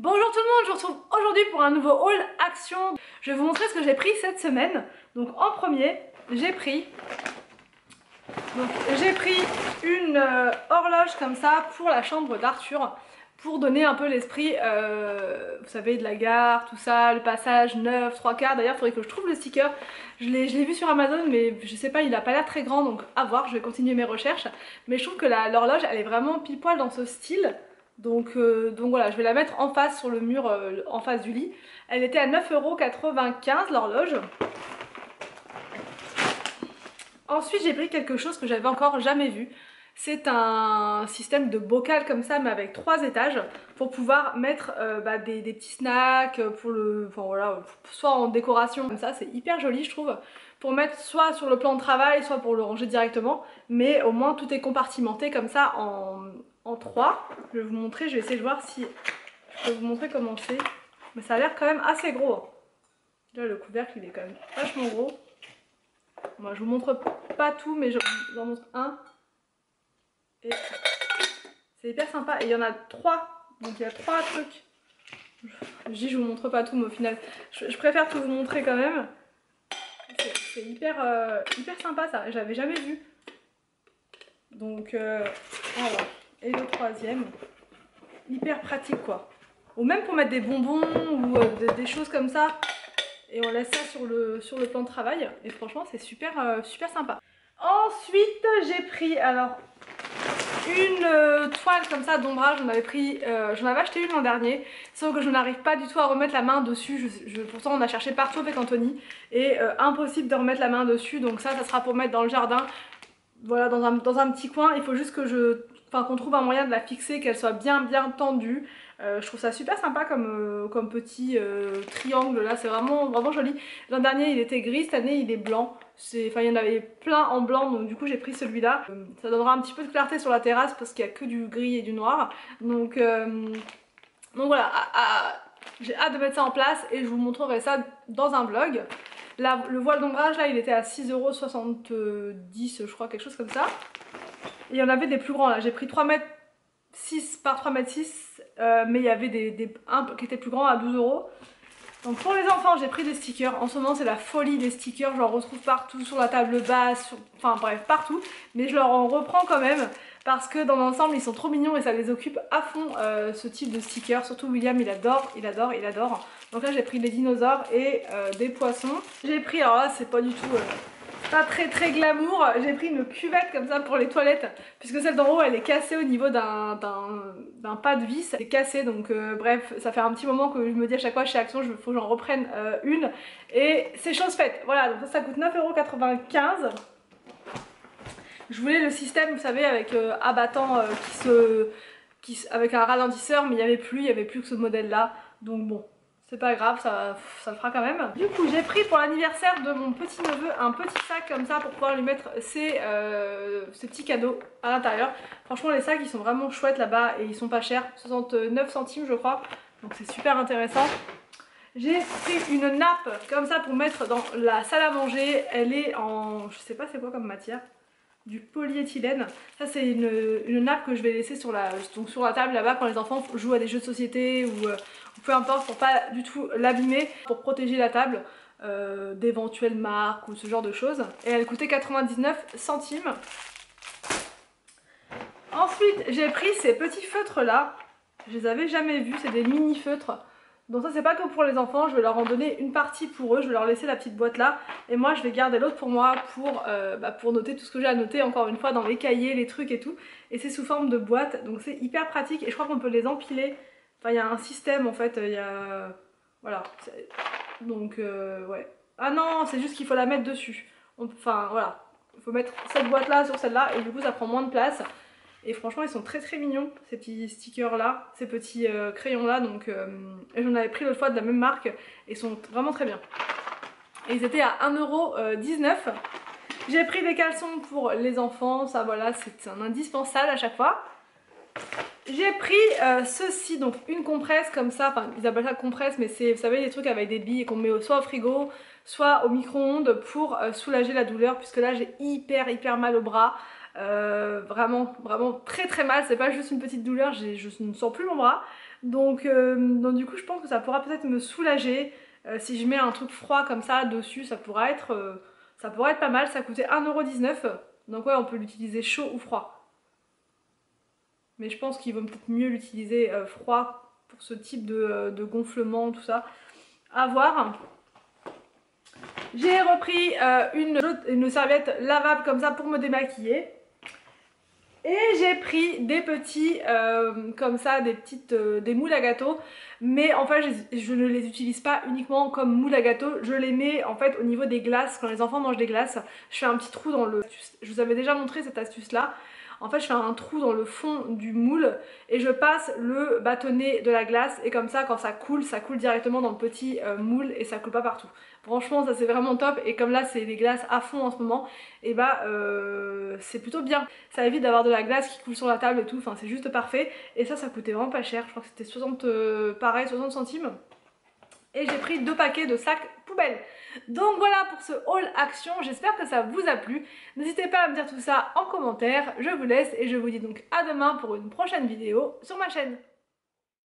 Bonjour tout le monde, je vous retrouve aujourd'hui pour un nouveau haul action. Je vais vous montrer ce que j'ai pris cette semaine. Donc en premier, j'ai pris une horloge comme ça pour la chambre d'Arthur, pour donner un peu l'esprit, vous savez, de la gare, tout ça, le passage 9, 3 quarts. D'ailleurs, il faudrait que je trouve le sticker. Je l'ai vu sur Amazon, mais je sais pas, il a pas l'air très grand, donc à voir, je vais continuer mes recherches. Mais je trouve que l'horloge, elle est vraiment pile poil dans ce style. Donc voilà, je vais la mettre en face sur le mur, en face du lit. Elle était à 9,95 € l'horloge. Ensuite, j'ai pris quelque chose que j'avais encore jamais vu. C'est un système de bocal comme ça, mais avec 3 étages, pour pouvoir mettre des petits snacks, enfin voilà, soit en décoration comme ça, c'est hyper joli je trouve, pour mettre soit sur le plan de travail, soit pour le ranger directement, mais au moins tout est compartimenté comme ça en 3. Je vais vous montrer, je vais essayer de voir si je peux vous montrer comment c'est, mais ça a l'air quand même assez gros. Là, le couvercle il est quand même vachement gros. Moi je vous montre pas tout, mais je vous en montre un. Et c'est hyper sympa. Et il y en a 3. Donc il y a 3 trucs. Je dis je vous montre pas tout, mais au final je préfère tout vous montrer quand même. C'est hyper sympa ça. J'avais jamais vu. Donc voilà. Et le troisième. Hyper pratique quoi. Ou même pour mettre des bonbons ou des choses comme ça. Et on laisse ça sur le plan de travail. Et franchement c'est super sympa. Ensuite j'ai pris alors une toile comme ça d'ombrage. J'en avais acheté une l'an dernier, sauf que je n'arrive pas du tout à remettre la main dessus. Pourtant on a cherché partout avec Anthony et impossible de remettre la main dessus. Donc ça sera pour mettre dans le jardin, voilà, dans un petit coin. Il faut juste que qu'on trouve un moyen de la fixer, qu'elle soit bien tendue. Je trouve ça super sympa comme petit triangle là, c'est vraiment joli. L'an dernier il était gris, cette année il est blanc. Enfin il y en avait plein en blanc, donc du coup j'ai pris celui-là. Ça donnera un petit peu de clarté sur la terrasse parce qu'il n'y a que du gris et du noir. Donc voilà, j'ai hâte de mettre ça en place et je vous montrerai ça dans un vlog. Là, le voile d'ombrage là il était à 6,70 € je crois, quelque chose comme ça. Et il y en avait des plus grands là, j'ai pris 3,6 m par 3,6 m, mais il y avait un qui était plus grand à 12 €. Donc pour les enfants j'ai pris des stickers. En ce moment c'est la folie des stickers, je en retrouve partout, sur la table basse, enfin bref partout. Mais je leur en reprends quand même parce que dans l'ensemble ils sont trop mignons et ça les occupe à fond ce type de stickers. Surtout William il adore. Donc là j'ai pris des dinosaures et des poissons. J'ai pris, alors là c'est pas du tout... pas très glamour, j'ai pris une cuvette comme ça pour les toilettes puisque celle d'en haut elle est cassée au niveau d'un pas de vis, elle est cassée. Donc bref, ça fait un petit moment que je me dis à chaque fois chez Action il faut que j'en reprenne une et c'est chose faite. Voilà, donc ça coûte 9,95 €. Je voulais le système, vous savez, avec abattant avec un ralentisseur, mais il n'y avait plus que ce modèle là, donc bon. C'est pas grave, ça le fera quand même. Du coup j'ai pris pour l'anniversaire de mon petit neveu un petit sac comme ça pour pouvoir lui mettre ses petits cadeaux à l'intérieur. Franchement les sacs ils sont vraiment chouettes là-bas et ils sont pas chers, 69 centimes je crois, donc c'est super intéressant. J'ai pris une nappe comme ça pour mettre dans la salle à manger, elle est en... je sais pas c'est quoi comme matière, du polyéthylène. Ça c'est une nappe que je vais laisser sur la table là-bas quand les enfants jouent à des jeux de société ou peu importe, pour pas du tout l'abîmer, pour protéger la table d'éventuelles marques ou ce genre de choses. Et elle coûtait 99 centimes. Ensuite j'ai pris ces petits feutres là, je les avais jamais vus, c'est des mini feutres. Donc ça c'est pas que pour les enfants, je vais leur en donner une partie pour eux, je vais leur laisser la petite boîte là et moi je vais garder l'autre pour moi pour noter tout ce que j'ai à noter, encore une fois dans les cahiers, les trucs et tout. Et c'est sous forme de boîte, donc c'est hyper pratique et je crois qu'on peut les empiler. Enfin il y a un système en fait, il y a... Voilà. Donc ouais. Ah non, c'est juste qu'il faut la mettre dessus. Enfin voilà, il faut mettre cette boîte là sur celle-là et du coup ça prend moins de place. Et franchement ils sont très mignons ces petits stickers là, ces petits crayons là. Donc j'en avais pris l'autre fois de la même marque et ils sont vraiment très bien. Et ils étaient à 1,19 €. J'ai pris des caleçons pour les enfants, ça voilà c'est un indispensable à chaque fois. J'ai pris ceci, donc une compresse comme ça, enfin ils appellent ça compresse mais c'est, vous savez, les trucs avec des billes qu'on met soit au frigo soit au micro-ondes pour soulager la douleur, puisque là j'ai hyper mal au bras. Vraiment très mal, c'est pas juste une petite douleur, je ne sens plus mon bras. Donc du coup je pense que ça pourra peut-être me soulager. Si je mets un truc froid comme ça dessus, ça pourra être pas mal. Ça coûtait 1,19 €. Donc ouais, on peut l'utiliser chaud ou froid. Mais je pense qu'il vaut peut-être mieux l'utiliser froid pour ce type de gonflement, tout ça. À voir. J'ai repris une serviette lavable comme ça pour me démaquiller. Et j'ai pris des petits, comme ça, des moules à gâteau. Mais en fait, je ne les utilise pas uniquement comme moules à gâteau. Je les mets en fait au niveau des glaces. Quand les enfants mangent des glaces, je fais un petit trou dans le... Je vous avais déjà montré cette astuce là. En fait, je fais un trou dans le fond du moule et je passe le bâtonnet de la glace. Et comme ça, quand ça coule directement dans le petit moule et ça coule pas partout. Franchement, ça c'est vraiment top. Et comme là, c'est les glaces à fond en ce moment, et bah c'est plutôt bien. Ça évite d'avoir de la glace qui coule sur la table et tout. Enfin, c'est juste parfait. Et ça coûtait vraiment pas cher. Je crois que c'était 60 centimes. Et j'ai pris 2 paquets de sacs poubelles. Donc voilà pour ce haul action, j'espère que ça vous a plu. N'hésitez pas à me dire tout ça en commentaire, je vous laisse et je vous dis donc à demain pour une prochaine vidéo sur ma chaîne.